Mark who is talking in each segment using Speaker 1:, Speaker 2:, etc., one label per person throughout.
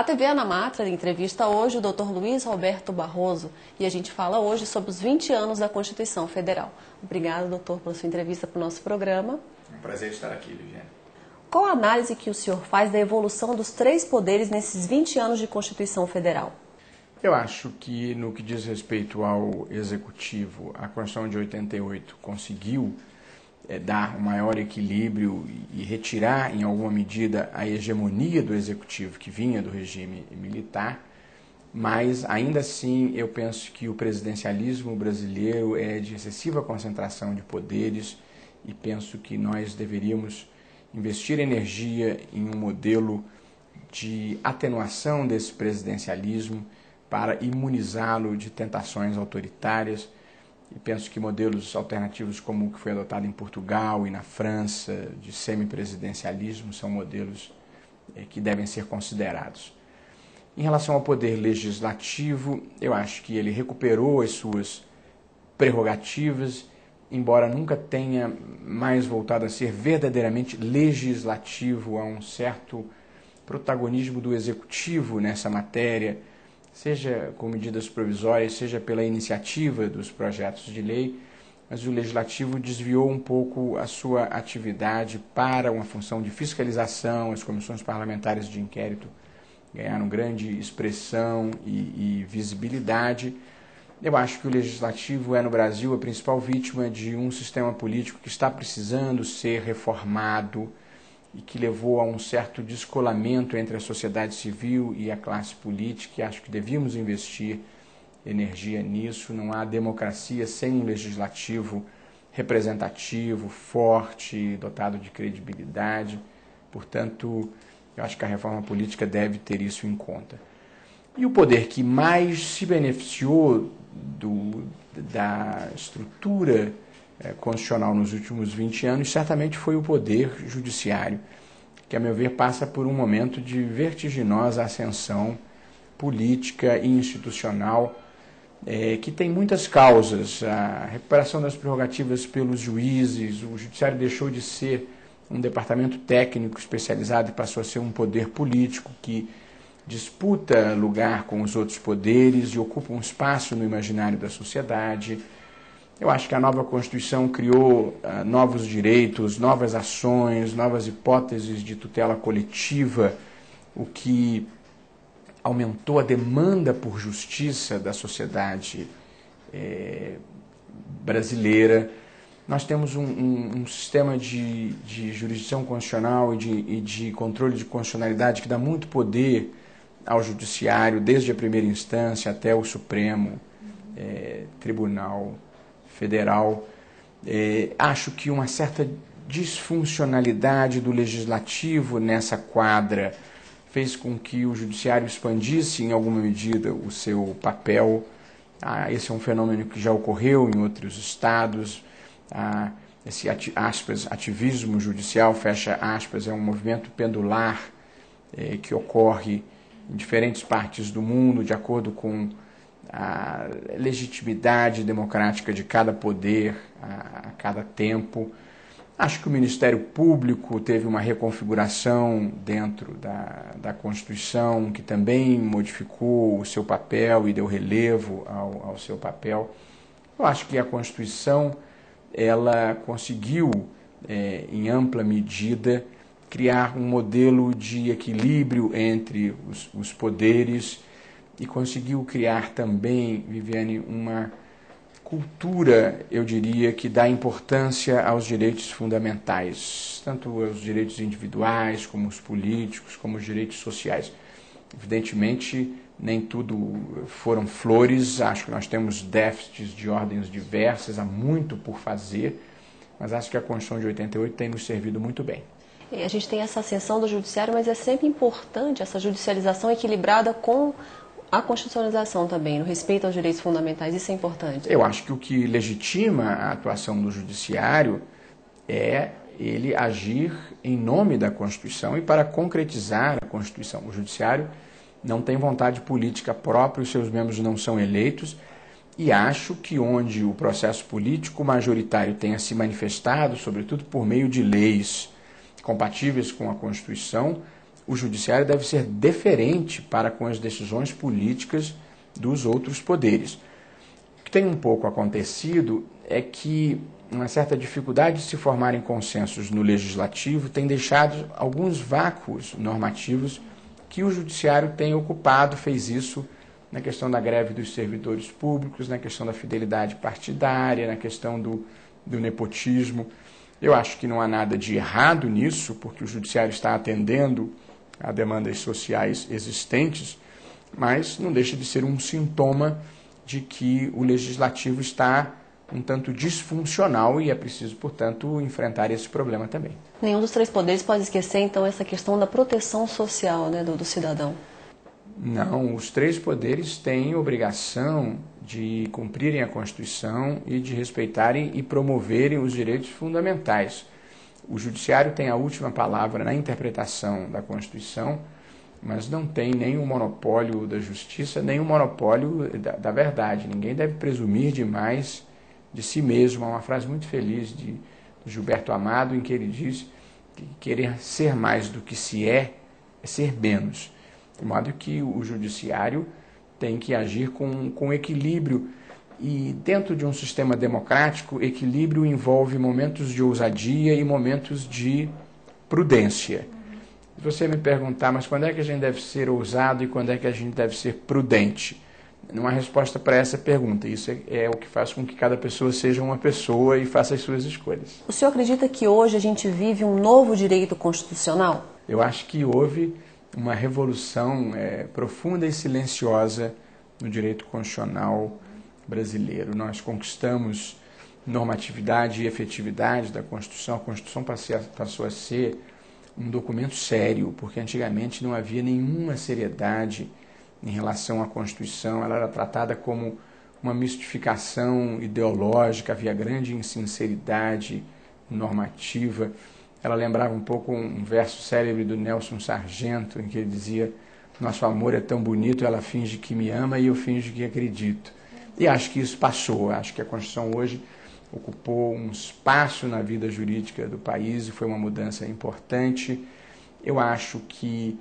Speaker 1: A TV Anamatra entrevista hoje o Dr. Luiz Roberto Barroso e a gente fala hoje sobre os 20 anos da Constituição Federal. Obrigada, doutor, pela sua entrevista para o nosso programa.
Speaker 2: É um prazer estar aqui, Viviane.
Speaker 1: Qual a análise que o senhor faz da evolução dos três poderes nesses 20 anos de Constituição Federal?
Speaker 2: Eu acho que, no que diz respeito ao Executivo, a Constituição de 88 conseguiu dar um maior equilíbrio e retirar, em alguma medida, a hegemonia do Executivo que vinha do regime militar, mas, ainda assim, eu penso que o presidencialismo brasileiro é de excessiva concentração de poderes e penso que nós deveríamos investir energia em um modelo de atenuação desse presidencialismo para imunizá-lo de tentações autoritárias. E penso que modelos alternativos como o que foi adotado em Portugal e na França, de semipresidencialismo, são modelos que devem ser considerados. Em relação ao poder legislativo, eu acho que ele recuperou as suas prerrogativas, embora nunca tenha mais voltado a ser verdadeiramente legislativo, a um certo protagonismo do executivo nessa matéria, seja com medidas provisórias, seja pela iniciativa dos projetos de lei, mas o Legislativo desviou um pouco a sua atividade para uma função de fiscalização. As comissões parlamentares de inquérito ganharam grande expressão e visibilidade. Eu acho que o Legislativo é, no Brasil, a principal vítima de um sistema político que está precisando ser reformado e que levou a um certo descolamento entre a sociedade civil e a classe política, e acho que devíamos investir energia nisso. Não há democracia sem um legislativo representativo, forte, dotado de credibilidade. Portanto, eu acho que a reforma política deve ter isso em conta. E o poder que mais se beneficiou da estrutura constitucional nos últimos 20 anos, certamente foi o poder judiciário, que, a meu ver, passa por um momento de vertiginosa ascensão política e institucional, que tem muitas causas. A recuperação das prerrogativas pelos juízes, o judiciário deixou de ser um departamento técnico especializado e passou a ser um poder político que disputa lugar com os outros poderes e ocupa um espaço no imaginário da sociedade. Eu acho que a nova Constituição criou novos direitos, novas ações, novas hipóteses de tutela coletiva, o que aumentou a demanda por justiça da sociedade brasileira. Nós temos um sistema de jurisdição constitucional e de controle de constitucionalidade que dá muito poder ao judiciário, desde a primeira instância até o Supremo Tribunal Federal. Acho que uma certa disfuncionalidade do legislativo nessa quadra fez com que o judiciário expandisse em alguma medida o seu papel. Esse é um fenômeno que já ocorreu em outros estados. Esse aspas, ativismo judicial, fecha aspas, é um movimento pendular que ocorre em diferentes partes do mundo, de acordo com a legitimidade democrática de cada poder a cada tempo. Acho que o Ministério Público teve uma reconfiguração dentro da Constituição, que também modificou o seu papel e deu relevo ao seu papel. Eu acho que a Constituição ela conseguiu, em ampla medida, criar um modelo de equilíbrio entre os poderes e conseguiu criar também, Viviane, uma cultura, eu diria, que dá importância aos direitos fundamentais, tanto aos direitos individuais, como os políticos, como os direitos sociais. Evidentemente, nem tudo foram flores, acho que nós temos déficits de ordens diversas, há muito por fazer, mas acho que a Constituição de 88 tem nos servido muito bem.
Speaker 1: A gente tem essa ascensão do judiciário, mas é sempre importante essa judicialização equilibrada com a constitucionalização também, no respeito aos direitos fundamentais. Isso é importante.
Speaker 2: Eu acho que o que legitima a atuação do judiciário é ele agir em nome da Constituição e para concretizar a Constituição. O judiciário não tem vontade política própria, os seus membros não são eleitos, e acho que onde o processo político majoritário tenha se manifestado, sobretudo por meio de leis compatíveis com a Constituição, o judiciário deve ser deferente para com as decisões políticas dos outros poderes. O que tem um pouco acontecido é que uma certa dificuldade de se formarem consensos no legislativo tem deixado alguns vácuos normativos que o judiciário tem ocupado, fez isso na questão da greve dos servidores públicos, na questão da fidelidade partidária, na questão do nepotismo. Eu acho que não há nada de errado nisso, porque o judiciário está atendendo a demandas sociais existentes, mas não deixa de ser um sintoma de que o legislativo está um tanto disfuncional e é preciso, portanto, enfrentar esse problema também.
Speaker 1: Nenhum dos três poderes pode esquecer, então, essa questão da proteção social, né, do cidadão.
Speaker 2: Não, os três poderes têm obrigação de cumprirem a Constituição e de respeitarem e promoverem os direitos fundamentais. O Judiciário tem a última palavra na interpretação da Constituição, mas não tem nem o monopólio da justiça, nem o monopólio da verdade. Ninguém deve presumir demais de si mesmo. Há uma frase muito feliz de Gilberto Amado, em que ele diz que querer ser mais do que se é ser menos. De modo que o judiciário tem que agir com equilíbrio. E dentro de um sistema democrático, equilíbrio envolve momentos de ousadia e momentos de prudência. Se você me perguntar, mas quando é que a gente deve ser ousado e quando é que a gente deve ser prudente? Não há resposta para essa pergunta. Isso é o que faz com que cada pessoa seja uma pessoa e faça as suas escolhas.
Speaker 1: O senhor acredita que hoje a gente vive um novo direito constitucional?
Speaker 2: Eu acho que houve uma revolução profunda e silenciosa no direito constitucional brasileiro. Nós conquistamos normatividade e efetividade da Constituição. A Constituição passou a ser um documento sério, porque antigamente não havia nenhuma seriedade em relação à Constituição. Ela era tratada como uma mistificação ideológica, havia grande insinceridade normativa. Ela lembrava um pouco um verso célebre do Nelson Sargento, em que ele dizia: nosso amor é tão bonito, ela finge que me ama e eu finjo que acredito. E acho que isso passou. Acho que a Constituição hoje ocupou um espaço na vida jurídica do país e foi uma mudança importante. Eu acho que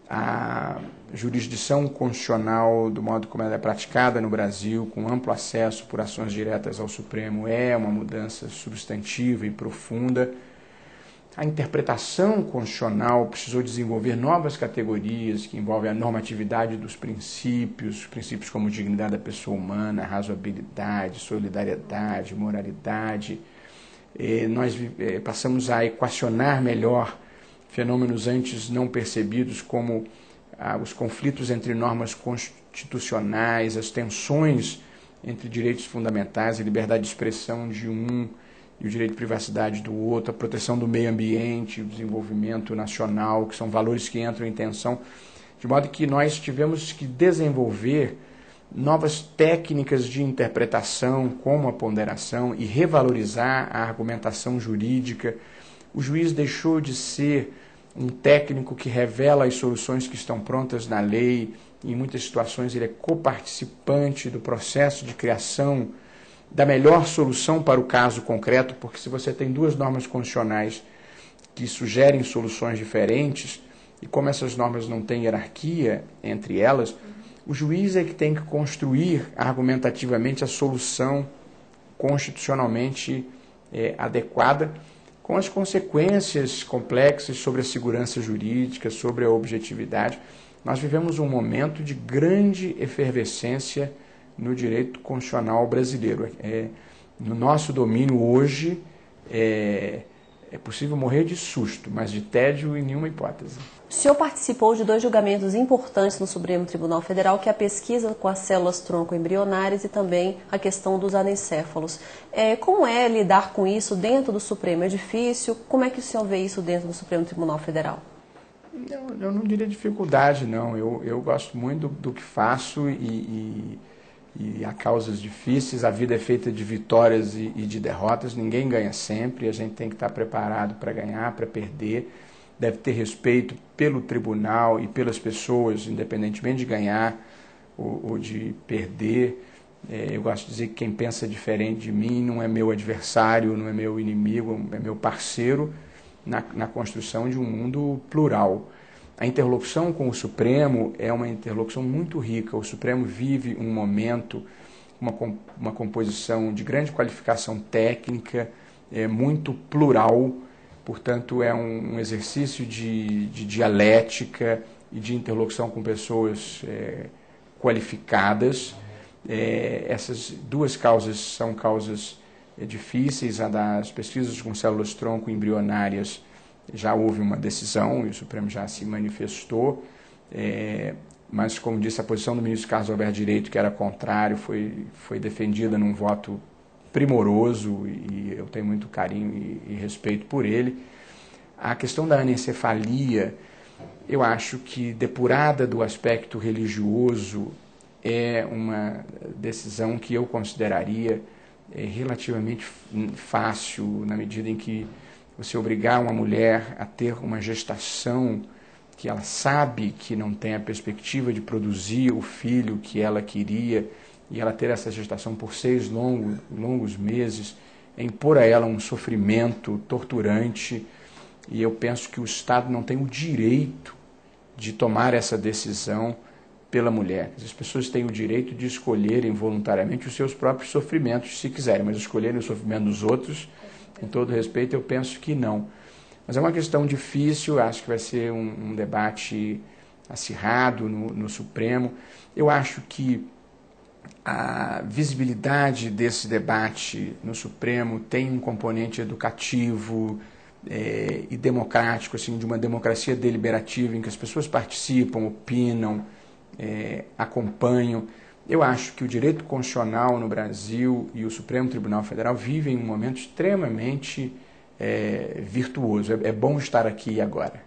Speaker 2: a jurisdição constitucional, do modo como ela é praticada no Brasil, com amplo acesso por ações diretas ao Supremo, é uma mudança substantiva e profunda. A interpretação constitucional precisou desenvolver novas categorias que envolvem a normatividade dos princípios como dignidade da pessoa humana, razoabilidade, solidariedade, moralidade. Nós passamos a equacionar melhor fenômenos antes não percebidos, como os conflitos entre normas constitucionais, as tensões entre direitos fundamentais, a liberdade de expressão de um e o direito de privacidade do outro, a proteção do meio ambiente, o desenvolvimento nacional, que são valores que entram em tensão, de modo que nós tivemos que desenvolver novas técnicas de interpretação, como a ponderação, e revalorizar a argumentação jurídica. O juiz deixou de ser um técnico que revela as soluções que estão prontas na lei. Em muitas situações ele é coparticipante do processo de criação da melhor solução para o caso concreto, porque se você tem duas normas constitucionais que sugerem soluções diferentes, e como essas normas não têm hierarquia entre elas, o juiz é que tem que construir argumentativamente a solução constitucionalmente adequada, com as consequências complexas sobre a segurança jurídica, sobre a objetividade. Nós vivemos um momento de grande efervescência no direito constitucional brasileiro. No nosso domínio hoje é possível morrer de susto, mas de tédio em nenhuma hipótese.
Speaker 1: O senhor participou de 2 julgamentos importantes no Supremo Tribunal Federal, que é a pesquisa com as células tronco embrionárias e também a questão dos anencéfalos. Como é lidar com isso dentro do Supremo? É difícil? Como é que o senhor vê isso dentro do Supremo Tribunal Federal?
Speaker 2: Eu não diria dificuldade, não. Eu gosto muito do que faço e há causas difíceis. A vida é feita de vitórias e de derrotas. Ninguém ganha sempre. A gente tem que estar preparado para ganhar, para perder. Deve ter respeito pelo tribunal e pelas pessoas, independentemente de ganhar ou de perder. Eu gosto de dizer que quem pensa diferente de mim não é meu adversário, não é meu inimigo, é meu parceiro na construção de um mundo plural. A interlocução com o Supremo é uma interlocução muito rica. O Supremo vive um momento, uma composição de grande qualificação técnica, muito plural, portanto é um exercício de dialética e de interlocução com pessoas qualificadas. Essas duas causas são causas difíceis. A das pesquisas com células-tronco embrionárias já houve uma decisão e o Supremo já se manifestou, mas, como disse, a posição do ministro Carlos Alberto Direito, que era contrário, foi defendida num voto primoroso e eu tenho muito carinho e respeito por ele. A questão da anencefalia, eu acho que, depurada do aspecto religioso, é uma decisão que eu consideraria relativamente fácil, na medida em que você obrigar uma mulher a ter uma gestação que ela sabe que não tem a perspectiva de produzir o filho que ela queria, e ela ter essa gestação por 6 longos meses, é impor a ela um sofrimento torturante, e eu penso que o Estado não tem o direito de tomar essa decisão pela mulher. As pessoas têm o direito de escolherem voluntariamente os seus próprios sofrimentos, se quiserem, mas escolherem o sofrimento dos outros, com todo respeito, eu penso que não. Mas é uma questão difícil, acho que vai ser um debate acirrado no Supremo. Eu acho que a visibilidade desse debate no Supremo tem um componente educativo e democrático, assim, de uma democracia deliberativa, em que as pessoas participam, opinam, acompanham. Eu acho que o direito constitucional no Brasil e o Supremo Tribunal Federal vivem um momento extremamente virtuoso. É bom estar aqui agora.